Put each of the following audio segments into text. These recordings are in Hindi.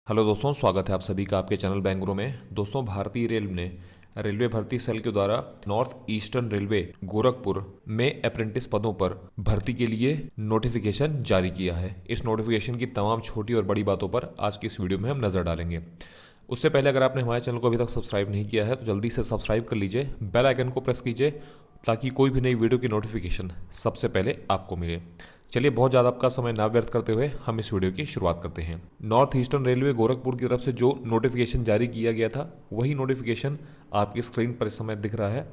हेलो दोस्तों, स्वागत है आप सभी का आपके चैनल बैंगरो में। दोस्तों, भारतीय रेल ने रेलवे भर्ती सेल के द्वारा नॉर्थ ईस्टर्न रेलवे गोरखपुर में अप्रेंटिस पदों पर भर्ती के लिए नोटिफिकेशन जारी किया है। इस नोटिफिकेशन की तमाम छोटी और बड़ी बातों पर आज की इस वीडियो में हम नजर डालेंगे। उससे पहले अगर आपने हमारे चैनल को अभी तक सब्सक्राइब नहीं किया है तो जल्दी से सब्सक्राइब कर लीजिए, बेल आइकन को प्रेस कीजिए ताकि कोई भी नई वीडियो की नोटिफिकेशन सबसे पहले आपको मिले। चलिए, बहुत ज़्यादा आपका समय ना व्यर्थ करते हुए हम इस वीडियो की शुरुआत करते हैं। नॉर्थ ईस्टर्न रेलवे गोरखपुर की तरफ से जो नोटिफिकेशन जारी किया गया था वही नोटिफिकेशन आपकी स्क्रीन पर इस समय दिख रहा है।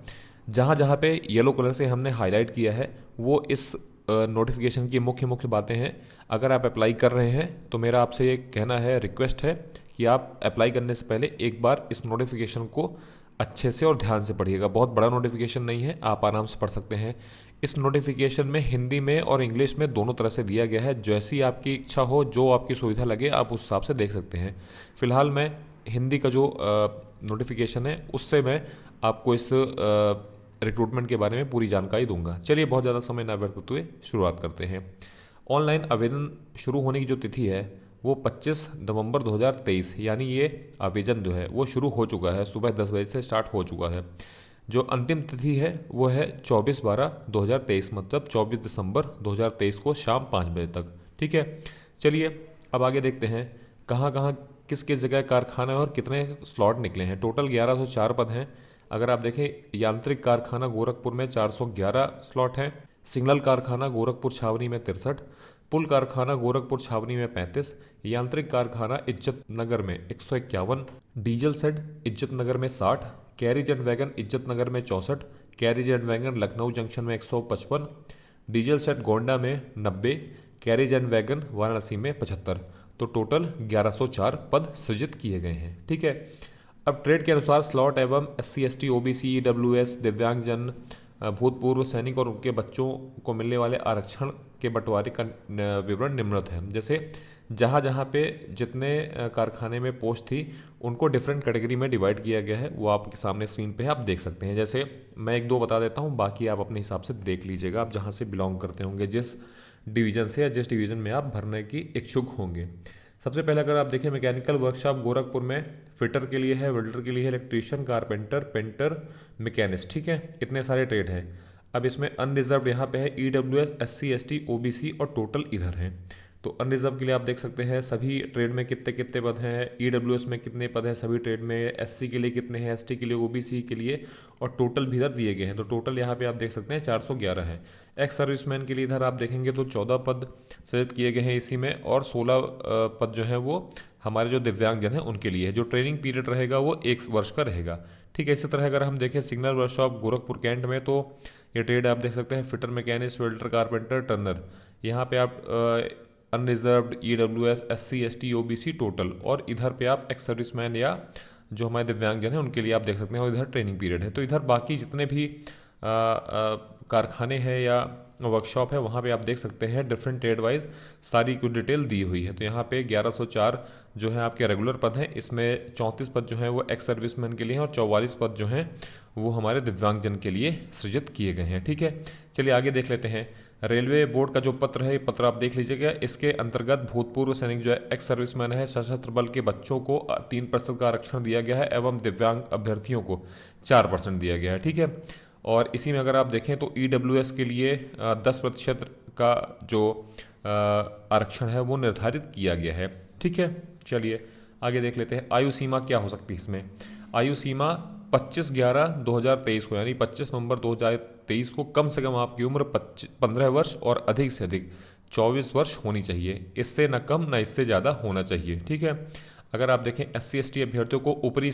जहाँ जहाँ पे येलो कलर से हमने हाईलाइट किया है वो इस नोटिफिकेशन की मुख्य मुख्य बातें हैं। अगर आप अप्लाई कर रहे हैं तो मेरा आपसे ये कहना है, रिक्वेस्ट है कि आप अप्लाई करने से पहले एक बार इस नोटिफिकेशन को अच्छे से और ध्यान से पढ़िएगा। बहुत बड़ा नोटिफिकेशन नहीं है, आप आराम से पढ़ सकते हैं। इस नोटिफिकेशन में हिंदी में और इंग्लिश में दोनों तरह से दिया गया है। जैसी आपकी इच्छा हो, जो आपकी सुविधा लगे, आप उस हिसाब से देख सकते हैं। फिलहाल मैं हिंदी का जो नोटिफिकेशन है उससे मैं आपको इस रिक्रूटमेंट के बारे में पूरी जानकारी दूंगा। चलिए, बहुत ज़्यादा समय ना व्यर्थ करते हुए शुरुआत करते हैं। ऑनलाइन आवेदन शुरू होने की जो तिथि है वो 25 नवंबर 2023, यानी ये आवेदन जो है वो शुरू हो चुका है, सुबह 10 बजे से स्टार्ट हो चुका है। जो अंतिम तिथि है वो है 24/12/2023, मतलब 24 दिसंबर 2023 को शाम 5 बजे तक। ठीक है, चलिए अब आगे देखते हैं कहाँ कहाँ किस किस जगह कारखाना है और कितने स्लॉट निकले हैं। टोटल 1104 पद हैं। अगर आप देखें, यांत्रिक कारखाना गोरखपुर में 411 स्लॉट हैं, सिग्नल कारखाना गोरखपुर छावनी में 63, पुल कारखाना गोरखपुर छावनी में 35, यांत्रिक कारखाना इज्जत नगर में 151, डीजल शेड इज्जत नगर में 60, कैरिज एंड वैगन इज्जत नगर में 64, carriage and wagon Lucknow junction में 155, डीजल शेड गोंडा में 90, कैरिज एंड वैगन वाराणसी में 75। तो टोटल 1104 पद सृजित किए गए हैं। ठीक है, अब ट्रेड के अनुसार स्लॉट एवं SC ST OBC EWS दिव्यांगजन भूतपूर्व सैनिक और उनके बच्चों को मिलने वाले आरक्षण के बंटवारे का विवरण निम्नलिखित है। जैसे जहाँ जहाँ पे जितने कारखाने में पोस्ट थी उनको डिफरेंट कैटेगरी में डिवाइड किया गया है, वो आपके सामने स्क्रीन पे है, आप देख सकते हैं। जैसे मैं एक दो बता देता हूँ, बाकी आप अपने हिसाब से देख लीजिएगा, आप जहाँ से बिलोंग करते होंगे, जिस डिवीज़न से या जिस डिवीज़न में आप भरने की इच्छुक होंगे। सबसे पहले अगर आप देखें, मैकेनिकल वर्कशॉप गोरखपुर में फिटर के लिए है, वेल्डर के लिए है, इलेक्ट्रीशियन, कारपेंटर, पेंटर, मैकेनिस्ट। ठीक है, इतने सारे ट्रेड हैं। अब इसमें अनरिजर्व यहाँ पे है EWS SC ST OBC और टोटल इधर हैं। तो अनरिजर्व के लिए आप देख सकते हैं सभी ट्रेड में कितने कितने पद हैं, EWS में कितने पद हैं सभी ट्रेड में, SC के लिए कितने हैं, ST के लिए, OBC के लिए, और टोटल भी इधर दिए गए हैं। तो टोटल यहाँ पे आप देख सकते हैं 411 है। एक्स सर्विसमैन के लिए इधर आप देखेंगे तो 14 पद सृजित किए गए हैं इसी में, और 16 पद जो है वो हमारे जो दिव्यांगजन हैं उनके लिए है। जो ट्रेनिंग पीरियड रहेगा वो 1 वर्ष का रहेगा। ठीक है, इसी तरह अगर हम देखें सिग्नल वर्कशॉप गोरखपुर कैंट में, तो ये ट्रेड आप देख सकते हैं fitter, machinist, welder, carpenter, Turner. यहाँ पे आप unreserved EWS SC ST OBC total, और इधर पे आप एक्स सर्विसमैन या जो हमारे दिव्यांगजन हैं उनके लिए आप देख सकते हैं, और इधर ट्रेनिंग पीरियड है। तो इधर बाकी जितने भी कारखाने हैं या वर्कशॉप है वहाँ पे आप देख सकते हैं डिफरेंट ट्रेड वाइज सारी कुछ डिटेल दी हुई है। तो यहाँ पे 1104 जो है आपके रेगुलर पद हैं, इसमें 34 पद जो हैं वो एक्स सर्विसमैन के लिए हैं, और 44 पद जो हैं वो हमारे दिव्यांगजन के लिए सृजित किए गए हैं। ठीक है, चलिए आगे देख लेते हैं। रेलवे बोर्ड का जो पत्र है, ये पत्र आप देख लीजिएगा। इसके अंतर्गत भूतपूर्व सैनिक जो है, एक्स सर्विसमैन है, सशस्त्र बल के बच्चों को 3% का आरक्षण दिया गया है, एवं दिव्यांग अभ्यर्थियों को 4% दिया गया है। ठीक है, और इसी में अगर आप देखें तो EWS के लिए 10% का जो आरक्षण है वो निर्धारित किया गया है। ठीक है, चलिए आगे देख लेते हैं। आयु सीमा क्या हो सकती है इसमें? आयु सीमा 25/11/2023 को, यानी 25 नवंबर 2023 को कम से कम आपकी उम्र 15 वर्ष और अधिक से अधिक 24 वर्ष होनी चाहिए। इससे न कम न इससे ज़्यादा होना चाहिए। ठीक है, अगर आप देखें SC ST अभ्यर्थियों को ऊपरी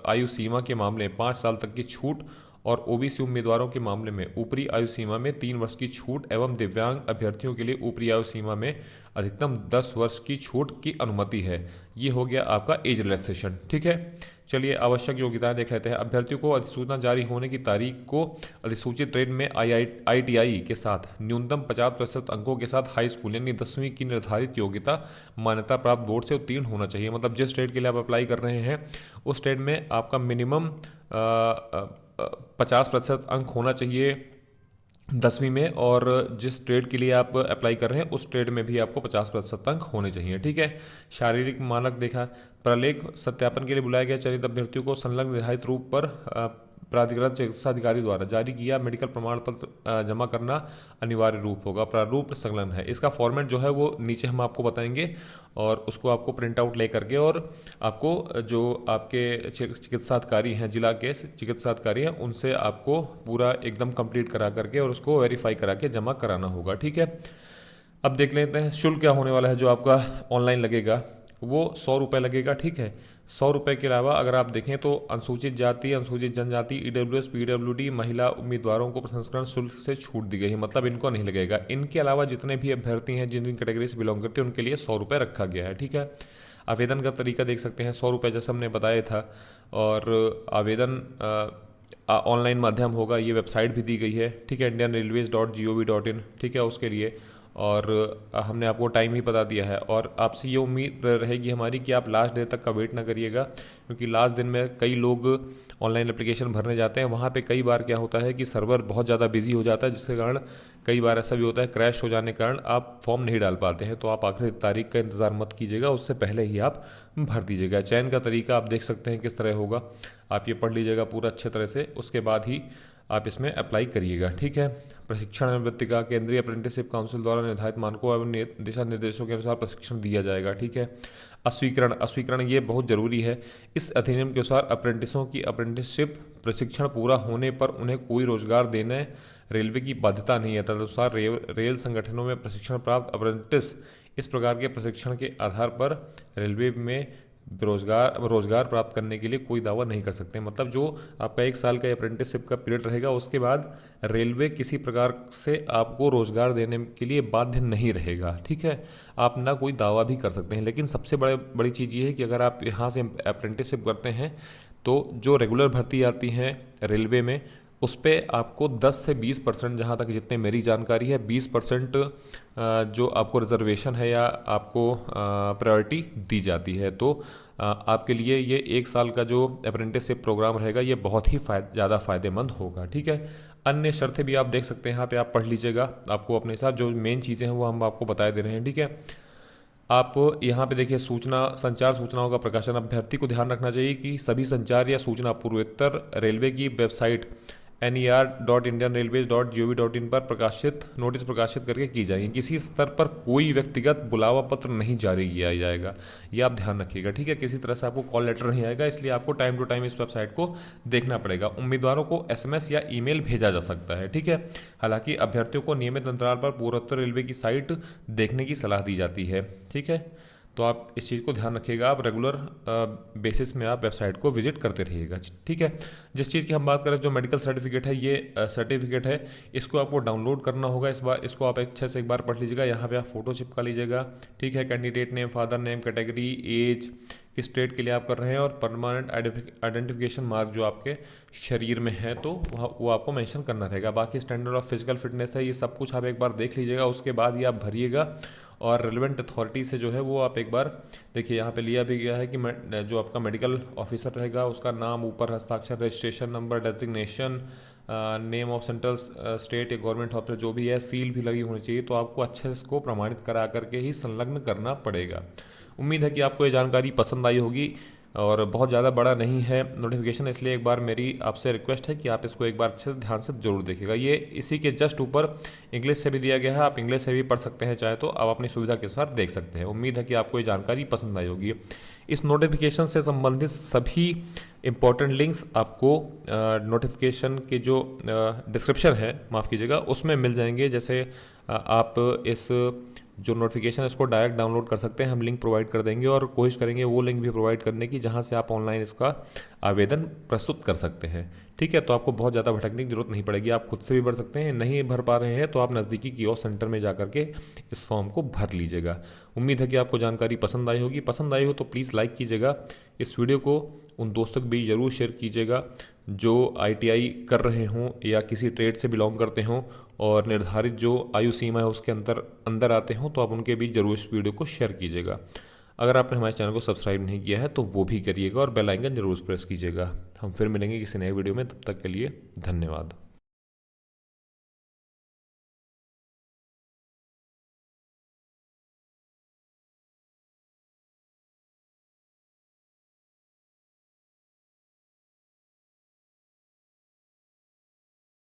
आयु सीमा के मामले में 5 साल तक की छूट, और OBC उम्मीदवारों के मामले में ऊपरी आयु सीमा में 3 वर्ष की छूट, एवं दिव्यांग अभ्यर्थियों के लिए ऊपरी आयु सीमा में अधिकतम 10 वर्ष की छूट की अनुमति है। ये हो गया आपका एज रिलैक्सेशन। ठीक है, चलिए आवश्यक योग्यताएं देख लेते हैं। अभ्यर्थियों को अधिसूचना जारी होने की तारीख को अधिसूचित ट्रेड में ITI के साथ न्यूनतम 50% अंकों के साथ हाई स्कूल यानी 10वीं की निर्धारित योग्यता मान्यता प्राप्त बोर्ड से उत्तीर्ण होना चाहिए। मतलब जिस ट्रेड के लिए आप अप्लाई कर रहे हैं उस ट्रेड में आपका मिनिमम 50% अंक होना चाहिए 10वीं में, और जिस ट्रेड के लिए आप अप्लाई कर रहे हैं उस ट्रेड में भी आपको 50% अंक होने चाहिए। ठीक है। शारीरिक मानक देखा, प्रलेख सत्यापन के लिए बुलाया गया चयनित अभ्यर्थियों को संलग्न निर्धारित रूप पर प्राधिकृत चिकित्सा अधिकारी द्वारा जारी किया मेडिकल प्रमाण पत्र जमा करना अनिवार्य रूप होगा। प्रारूप संलग्न है, इसका फॉर्मेट जो है वो नीचे हम आपको बताएंगे, और उसको आपको प्रिंट आउट ले करके, और आपको जो आपके चिकित्सा अधिकारी हैं, जिला के चिकित्सा अधिकारी हैं, उनसे आपको पूरा एकदम कंप्लीट करा करके और उसको वेरीफाई करा के जमा कराना होगा। ठीक है। अब देख लेते हैं शुल्क क्या होने वाला है। जो आपका ऑनलाइन लगेगा वो 100 रुपये लगेगा। ठीक है। 100 रुपये के अलावा अगर आप देखें तो अनुसूचित जाति, अनुसूचित जनजाति, ईडब्ल्यूएस, पीडब्ल्यूडी महिला उम्मीदवारों को प्रसंस्करण शुल्क से छूट दी गई है, मतलब इनको नहीं लगेगा। इनके अलावा जितने भी अभ्यर्थी हैं जिन जिन कैटेगरी से बिलोंग करते हैं उनके लिए 100 रुपये रखा गया है। ठीक है। आवेदन का तरीका देख सकते हैं, 100 रुपये जैसे हमने बताया था, और आवेदन ऑनलाइन माध्यम होगा। ये वेबसाइट भी दी गई है। ठीक है, indianrailways.gov.in। ठीक है, उसके लिए, और हमने आपको टाइम ही बता दिया है। और आपसे ये उम्मीद रहेगी हमारी कि आप लास्ट डे तक का वेट ना करिएगा, क्योंकि लास्ट दिन में कई लोग ऑनलाइन एप्लीकेशन भरने जाते हैं। वहाँ पे कई बार क्या होता है कि सर्वर बहुत ज़्यादा बिजी हो जाता है, जिसके कारण कई बार ऐसा भी होता है क्रैश हो जाने के कारण आप फॉर्म नहीं डाल पाते हैं। तो आप आखिरी तारीख का इंतज़ार मत कीजिएगा, उससे पहले ही आप भर दीजिएगा। चयन का तरीका आप देख सकते हैं किस तरह होगा, आप ये पढ़ लीजिएगा पूरा अच्छे तरह से, उसके बाद ही आप इसमें अप्लाई करिएगा। ठीक है। प्रशिक्षण निवृत्तिका केंद्रीय अप्रेंटिसशिप काउंसिल द्वारा निर्धारित मानकों एवं दिशा निर्देशों के अनुसार प्रशिक्षण दिया जाएगा। ठीक है। अस्वीकरण, अस्वीकरण ये बहुत ज़रूरी है। इस अधिनियम के अनुसार अप्रेंटिसों की अप्रेंटिसशिप प्रशिक्षण पूरा होने पर उन्हें कोई रोजगार देने रेलवे की बाध्यता नहीं है। तदनुसार रेल संगठनों में प्रशिक्षण प्राप्त अप्रेंटिस इस प्रकार के प्रशिक्षण के आधार पर रेलवे में रोजगार प्राप्त करने के लिए कोई दावा नहीं कर सकते। मतलब जो आपका 1 साल का अप्रेंटिसशिप का पीरियड रहेगा, उसके बाद रेलवे किसी प्रकार से आपको रोजगार देने के लिए बाध्य नहीं रहेगा। ठीक है। आप ना कोई दावा भी कर सकते हैं, लेकिन सबसे बड़ी चीज़ ये है कि अगर आप यहाँ से अप्रेंटिसशिप करते हैं तो जो रेगुलर भर्ती आती हैं रेलवे में, उस पर आपको 10 से 20%, जहाँ तक जितने मेरी जानकारी है, 20% जो आपको रिजर्वेशन है या आपको प्रायोरिटी दी जाती है। तो आपके लिए ये 1 साल का जो अप्रेंटिसशिप प्रोग्राम रहेगा ये बहुत ही ज़्यादा फ़ायदेमंद होगा। ठीक है। अन्य शर्तें भी आप देख सकते हैं, यहाँ पे आप पढ़ लीजिएगा, आपको अपने साथ जो मेन चीज़ें हैं वो हम आपको बता दे रहे हैं। ठीक है। आप यहाँ पे देखिए, संचार सूचनाओं का प्रकाशन। अभ्यर्थी को ध्यान रखना चाहिए कि सभी संचार या सूचना पूर्वोत्तर रेलवे की वेबसाइट ner.indianrailways.gov.in पर नोटिस प्रकाशित करके की जाएगी। किसी स्तर पर कोई व्यक्तिगत बुलावा पत्र नहीं जारी किया जाएगा, ये आप ध्यान रखिएगा। ठीक है। किसी तरह से आपको कॉल लेटर नहीं आएगा, इसलिए आपको टाइम टू टाइम इस वेबसाइट को देखना पड़ेगा। उम्मीदवारों को SMS या ईमेल भेजा जा सकता है। ठीक है। हालांकि अभ्यर्थियों को नियमित अंतराल पर पूर्वोत्तर रेलवे की साइट देखने की सलाह दी जाती है। ठीक है। तो आप इस चीज़ को ध्यान रखिएगा, आप रेगुलर बेसिस में आप वेबसाइट को विजिट करते रहिएगा। ठीक है। जिस चीज़ की हम बात करें, जो मेडिकल सर्टिफिकेट है, ये सर्टिफिकेट है, इसको आपको डाउनलोड करना होगा। इसको आप अच्छे से एक बार पढ़ लीजिएगा। यहाँ पे आप फोटो चिपका लीजिएगा। ठीक है। Candidate name, father name, category, age, किस स्टेट के लिए आप कर रहे हैं, और परमानेंट आइडेंटिफिकेशन मार्क जो आपके शरीर में है, तो वो आपको मेंशन करना रहेगा। बाकी स्टैंडर्ड ऑफ फिजिकल फिटनेस है, ये सब कुछ आप एक बार देख लीजिएगा, उसके बाद ही आप भरिएगा। और रिलेवेंट अथॉरिटी से जो है वो आप एक बार देखिए, यहाँ पे लिया भी गया है कि जो आपका मेडिकल ऑफिसर रहेगा उसका नाम, ऊपर हस्ताक्षर, registration number, designation, name of central state या गवर्नमेंट ऑफिसर जो भी है, सील भी लगी होनी चाहिए। तो आपको अच्छे से इसको प्रमाणित करा करके ही संलग्न करना पड़ेगा। उम्मीद है कि आपको ये जानकारी पसंद आई होगी, और बहुत ज़्यादा बड़ा नहीं है नोटिफिकेशन, इसलिए एक बार मेरी आपसे रिक्वेस्ट है कि आप इसको एक बार अच्छे से ध्यान से जरूर देखिएगा। ये इसी के जस्ट ऊपर इंग्लिश से भी दिया गया है, आप इंग्लिश से भी पढ़ सकते हैं चाहे तो, आप अपनी सुविधा के अनुसार देख सकते हैं। उम्मीद है कि आपको ये जानकारी पसंद आई होगी। इस नोटिफिकेशन से संबंधित सभी इम्पोर्टेंट लिंक्स आपको नोटिफिकेशन के जो डिस्क्रिप्शन है, माफ़ कीजिएगा, उसमें मिल जाएंगे। जैसे आप इस जो नोटिफिकेशन है इसको डायरेक्ट डाउनलोड कर सकते हैं, हम लिंक प्रोवाइड कर देंगे, और कोशिश करेंगे वो लिंक भी प्रोवाइड करने की जहां से आप ऑनलाइन इसका आवेदन प्रस्तुत कर सकते हैं। ठीक है। तो आपको बहुत ज़्यादा भटकने की जरूरत नहीं पड़ेगी, आप खुद से भी भर सकते हैं। नहीं भर पा रहे हैं तो आप नज़दीकी कियोस्क सेंटर में जा करके इस फॉर्म को भर लीजिएगा। उम्मीद है कि आपको जानकारी पसंद आई होगी। पसंद आई हो तो प्लीज़ लाइक कीजिएगा, इस वीडियो को उन दोस्तों के बीच ज़रूर शेयर कीजिएगा जो ITI कर रहे हों या किसी ट्रेड से बिलोंग करते हों, और निर्धारित जो आयु सीमा है उसके अंदर आते हों, तो आप उनके बीच ज़रूर इस वीडियो को शेयर कीजिएगा। अगर आपने हमारे चैनल को सब्सक्राइब नहीं किया है तो वो भी करिएगा, और बेल आइकन जरूर प्रेस कीजिएगा। हम फिर मिलेंगे किसी नए वीडियो में, तब तक के लिए धन्यवाद।